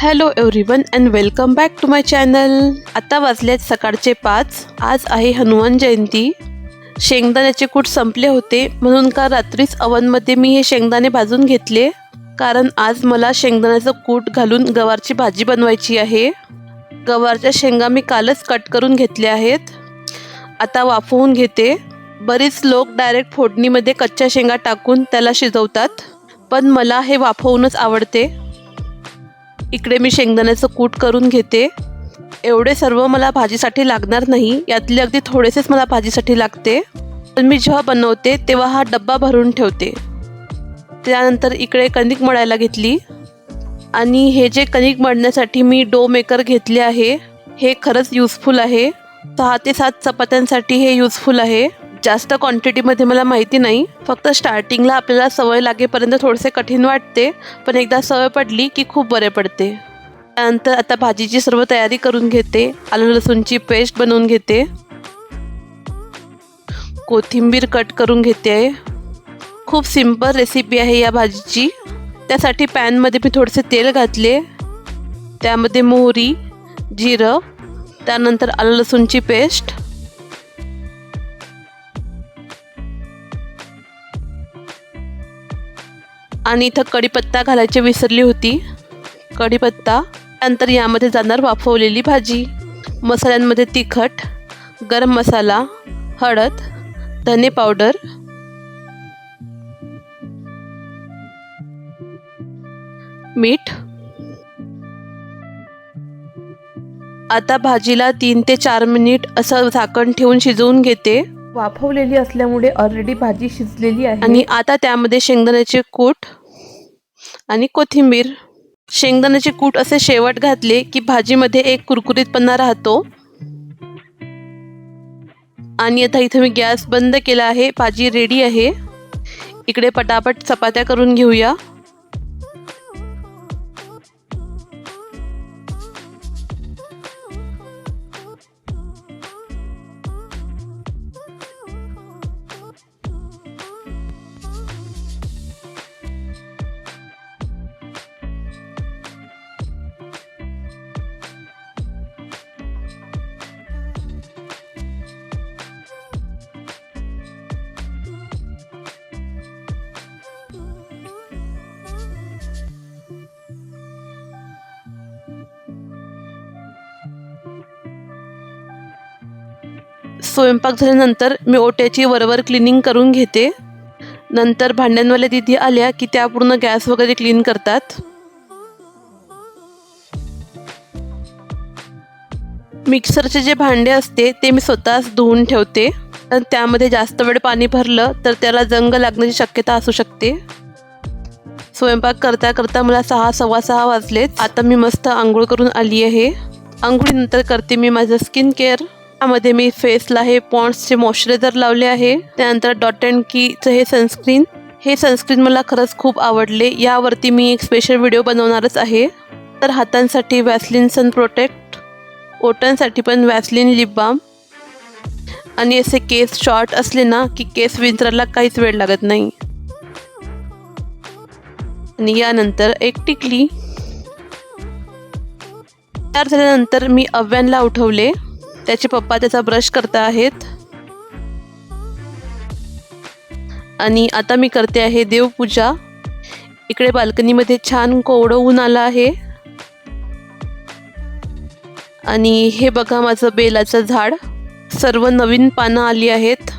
Hello everyone and welcome back to my channel. आता वाजलेत सकाळचे 5. आज आहे हनुमान जयंती. शेंगदाण्याचे कूट संपले होते म्हणून का रात्रीच अवनमध्ये मी हे शेंगदाणे भाजून घेतले, कारण आज मला शेंगदाण्याचं कूट घालून गवारची भाजी बनवायची आहे. गवारच्या शेंगा मी कालच कट करून घेतल्या आहेत. आता वाफवून घेते. बरीच लोक डायरेक्ट फोडणीमध्ये कच्च्या शेंगा टाकून त्याला शिजवतात, पण मला हे वाफवूनच आवडते. इकडे मी शेंगदाण्याचं कूट करून घेते. एवढे सर्व मला भाजीसाठी लागणार नाही, यातले अगदी थोडेसेच मला भाजीसाठी लागते. पण मी जेव्हा बनवते तेव्हा हा डब्बा भरून ठेवते. त्यानंतर इकडे कणिक मळायला घेतली आणि हे जे कणिक मळण्यासाठी मी डो मेकर घेतले आहे, हे खरंच युजफुल आहे. 6 ते 7 चपात्यांसाठी हे युजफुल आहे. जास्त क्वांटिटीमध्ये मला माहिती नाही, फक्त स्टार्टिंगला आपल्याला सवय लागेपर्यंत थोडेसे कठीण वाटते, पण एकदा सवय पडली की खूप बरे पडते. त्यानंतर आता भाजीची सर्व तयारी करून घेते. आलं लसूणची पेस्ट बनवून घेते. कोथिंबीर कट करून घेते. खूप सिंपल रेसिपी आहे या भाजीची. त्यासाठी पॅनमध्ये मी थोडेसे तेल घातले. त्यामध्ये मोहरी, जिरं, त्यानंतर आलं लसूणची पेस्ट, आणि इथं कढीपत्ता घालायची विसरली होती. कढीपत्ता. त्यानंतर यामध्ये जाणार वाफवलेली भाजी. मसाल्यांमध्ये तिखट, गरम मसाला, हळद, धने पावडर, मीठ. आता भाजीला 3 ते 4 मिनिट असं झाकण ठेवून शिजवून घेते. वाफवलेली असल्यामुळे ऑलरेडी भाजी शिजलेली आहे. आणि आता त्यामध्ये शेंगदाण्याचे कूट आणि कोथिंबीर. शेंगदाण्याचे कूट असे शेवट घातले की भाजीमध्ये एक कुरकुरीतपणा राहतो. आणि आता इथे मी गॅस बंद केला आहे. भाजी रेडी आहे. इकडे पटापट चपात्या करून घेऊया. स्वयंपाक झाल्यानंतर मी ओट्याची वरवर क्लिनिंग करून घेते. नंतर भांड्यांवाल्या दीदी आल्या की त्या पूर्ण गॅस वगैरे क्लीन करतात. मिक्सरचे जे भांडे असते ते मी स्वतःच धुवून ठेवते, पण त्यामध्ये जास्त वेळ पाणी भरलं तर त्याला जंग लागण्याची शक्यता असू शकते. स्वयंपाक करता करता मला 6, सव्वा 6 वाजलेत. आता मी मस्त आंघोळ करून आली आहे. आंघोळीनंतर करते मी माझं स्किन केअर. त्यामध्ये मी फेसला हे पॉन्ड्सचे मॉइश्चरायझर लावले आहे. त्यानंतर डॉट अँड कीचं हे सनस्क्रीन. हे सनस्क्रीन मला खरंच खूप आवडले. यावरती मी एक स्पेशल व्हिडिओ बनवणारच आहे. तर हातांसाठी वॅसलीन सन प्रोटेक्ट, ओठांसाठी पण वॅसलीन लिप बाम. आणि असे केस शॉर्ट असले ना की केस विंचरायला काहीच वेळ लागत नाही. आणि यानंतर एक टिकली. तयार झाल्यानंतर मी अव्यांला उठवले. त्याचे पप्पा त्याचा ब्रश करत आहेत. आणि आता मी करते आहे देवपूजा. इकडे बाल्कनीमध्ये छान कोवळं ऊन आलं आहे. आणि हे बघा माझं बेलाचं झाड. सर्व नवीन पानं आली आहेत.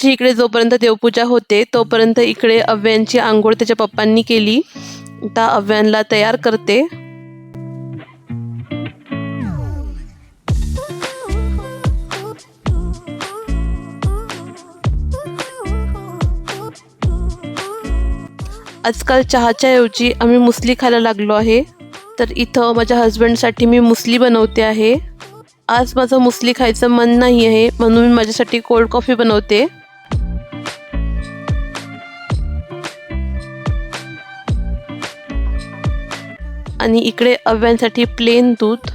इकडे जोपर्यंत देवपूजा होते तोपर्यंत इकडे अव्यांची आंघोळ त्याच्या पप्पांनी केली. आता अव्यांला तयार करते. आजकाल चहाच्या ऐवजी आम्ही मुसली खायला लागलो आहे. तर इथं माझ्या हस्बंडसाठी मी मुसली बनवते आहे. आज माझं मुसली खायचं मन नाही आहे म्हणून मी माझ्यासाठी कोल्ड कॉफी बनवते. आणि इकडे अव्यांसाठी प्लेन दूध.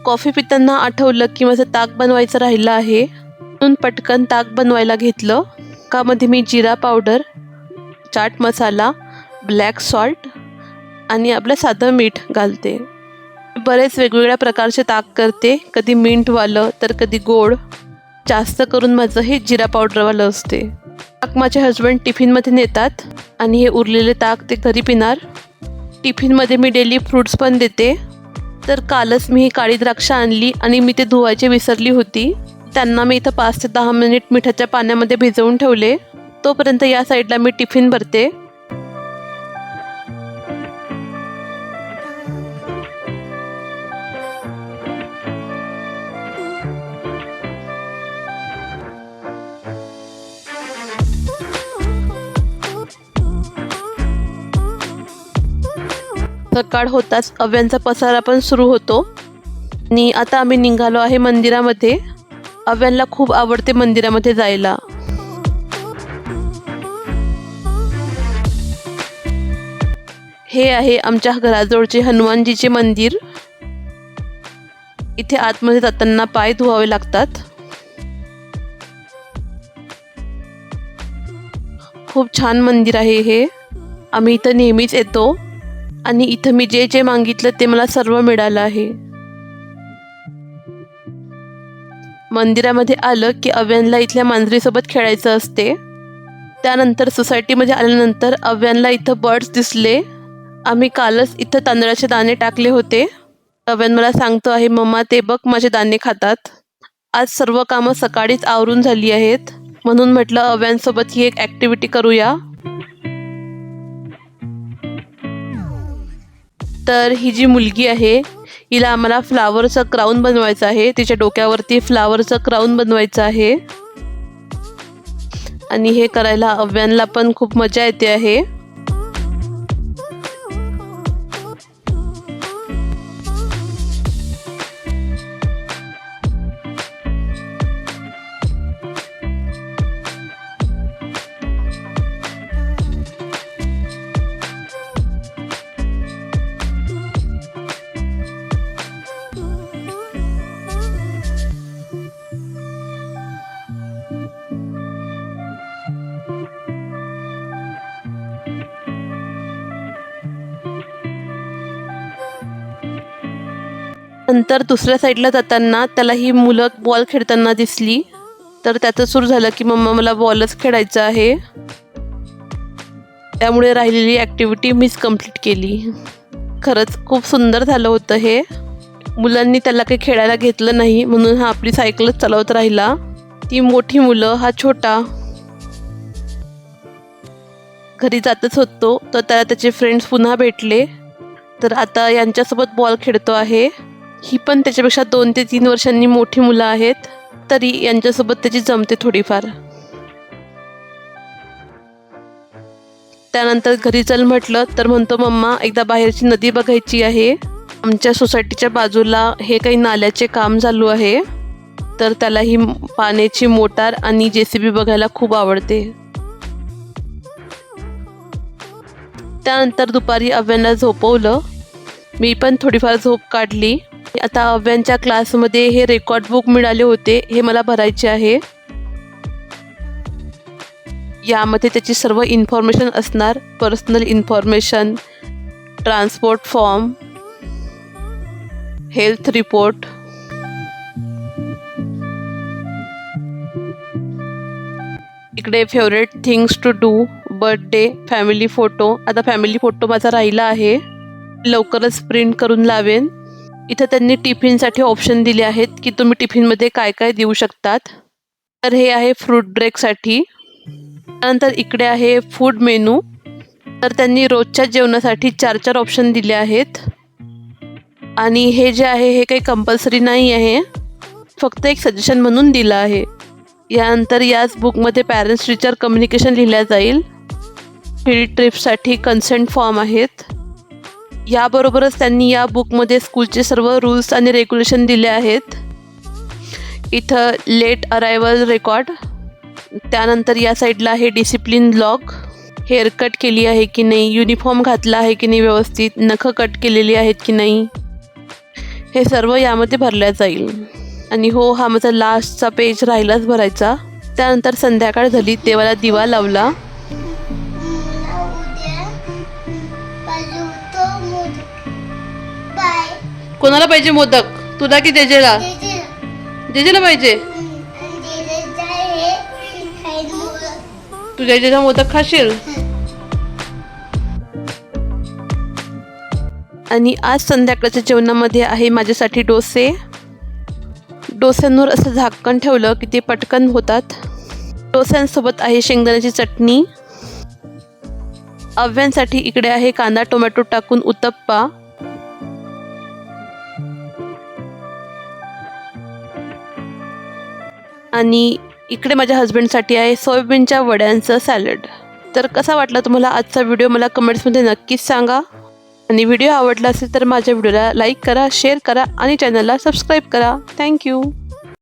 कॉफी पिताना आठवलं की माझं ताक बनवायचं राहिलं आहे म्हणून पटकन ताक बनवायला घेतलं. ताकामध्ये मी जिरा powder, chaat masala, black salt आणि आपलं साधं मीठ घालते. बरेच वेगवेगळ्या प्रकारचे ताक करते, कधी मिंटवालं तर कधी गोड. जास्त करून माझं हे जिरा पावडरवालं असते. ताक माझे हस्बंड टिफिनमध्ये नेतात आणि हे उरलेले ताक ते घरी पिणार. टिफिनमध्ये मी डेली फ्रूट्स पण देते. तर कालच मी ही काळी द्राक्ष आणली आणि मी ते धुवायची विसरली होती. त्यांना मी इथं 5 ते 10 मिनिट मिठाच्या पाण्यामध्ये भिजवून ठेवले. तोपर्यंत या साईडला मी टिफिन भरते. सकाळ होताच अव्यांचा पसारा पण सुरू होतो. आणि आता आम्ही निघालो आहे मंदिरामध्ये. अव्यांला खूप आवडते मंदिरामध्ये जायला. हे आहे आमच्या घराजवळचे हनुमानजीचे मंदिर. इथे आतमध्ये जाताना पाय धुवावे लागतात. खूप छान मंदिर आहे हे. आम्ही इथं नेहमीच येतो आणि इथं मी जे जे मागितलं ते मला सर्व मिळालं आहे. मंदिरामध्ये आलं की अव्यांला इथल्या मांजरीसोबत खेळायचं असते. त्यानंतर सोसायटीमध्ये आल्यानंतर अव्यांला इथं बर्ड्स दिसले. आम्ही कालच इथं तांदळाचे दाणे टाकले होते. अव्यान मला सांगतो आहे, मम्मा ते बघ माझे दाणे खातात. आज सर्व कामं सकाळीच आवरून झाली आहेत म्हणून म्हटलं अव्यांसोबत ही एक ॲक्टिव्हिटी करूया. तर ही जी मुलगी आहे हिला आम्हाला फ्लावरचं क्राऊन बनवायचं आहे. तिच्या डोक्यावरती फ्लावरचं क्राऊन बनवायचं आहे आणि हे करायला अव्यांला पण खूप मजा येते आहे. नंतर दुसऱ्या साईडला जाताना त्याला ही मुलं बॉल खेळताना दिसली. तर त्याचं सुरू झालं की मम्मा मला बॉलच खेळायचं आहे. त्यामुळे राहिलेली ॲक्टिव्हिटी मीच कंप्लीट केली. खरंच खूप सुंदर झालं होतं हे. मुलांनी त्याला काही खेळायला घेतलं नाही म्हणून हा आपली सायकलच चालवत राहिला. ती मोठी मुलं, हा छोटा. घरी जातच होतो तर त्याला त्याचे फ्रेंड्स पुन्हा भेटले. तर आता यांच्यासोबत बॉल खेळतो आहे. ही पण त्याच्यापेक्षा 2 ते 3 वर्षांनी मोठी मुलं आहेत. तरी यांच्यासोबत त्याची जमते थोडीफार. त्यानंतर घरी चल म्हटलं तर म्हणतो मम्मा एकदा बाहेरची नदी बघायची आहे. आमच्या सोसायटीच्या बाजूला हे काही नाल्याचे काम चालू आहे. तर त्याला ही पाण्याची मोटार आणि JCB बघायला खूप आवडते. त्यानंतर दुपारी अव्यांना झोपवलं. मी पण थोडीफार झोप काढली. आता अव्यांच्या क्लासमध्ये हे रेकॉर्ड बुक मिळाले होते, हे मला भरायचे आहे. यामध्ये त्याची सर्व इन्फॉर्मेशन असणार. Personal information, transport form, health report. इकडे favourite things to do, birthday, family photo. आता फॅमिली फोटो माझा राहिला आहे, लवकरच प्रिंट करून लावेन. इथं त्यांनी टिफिनसाठी ऑप्शन दिले आहेत की तुम्ही टिफिनमध्ये काय काय देऊ शकतात. तर हे आहे फ्रूट ब्रेकसाठी. त्यानंतर इकडे आहे फूड मेनू. तर त्यांनी रोजच्या जेवणासाठी 4 ऑप्शन दिले आहेत. आणि हे जे आहे हे काही कंपल्सरी नाही आहे, फक्त एक सजेशन म्हणून दिलं आहे. यानंतर याच बुकमध्ये पॅरेंट्स टीचर कम्युनिकेशन लिहिलं जाईल. फील्ड ट्रिपसाठी कन्सेंट फॉर्म आहेत. याबरोबरच त्यांनी या बुकमध्ये स्कूलचे सर्व रूल्स आणि रेग्युलेशन दिले आहेत. इथं लेट अरायवल रेकॉर्ड. त्यानंतर या साईडला आहे डिसिप्लिन लॉग. हेअरकट केली आहे की नाही, युनिफॉर्म घातला आहे की नाही व्यवस्थित, नखं कट केलेली आहेत की नाही, हे सर्व यामध्ये भरल्या जाईल. आणि हो, हा माझा लास्टचा पेज राहिलाच भरायचा. त्यानंतर संध्याकाळ झाली, देवाला दिवा लावला. कोणाला पाहिजे मोदक, तुला की जेजेला? जेजेला पाहिजे. तू जेजेला मोदक खाशील. आणि आज संध्याकाळच्या जेवणामध्ये आहे माझ्यासाठी डोसे. डोस्यांवर असं झाकण ठेवलं की ते पटकन होतात. डोस्यांसोबत आहे शेंगदाण्याची चटणी. अव्यांसाठी इकडे आहे कांदा टोमॅटो टाकून उत्तप्पा. आणि इकडे माझ्या हस्बंडसाठी आहे सोयाबीनच्या वड्यांचं सॅलड. तर कसा वाटला तुम्हाला आजचा व्हिडिओ मला कमेंट्समध्ये नक्कीच सांगा. आणि व्हिडिओ आवडला असेल तर माझ्या व्हिडिओला लाईक करा, शेअर करा आणि चॅनलला सबस्क्राईब करा. थँक्यू.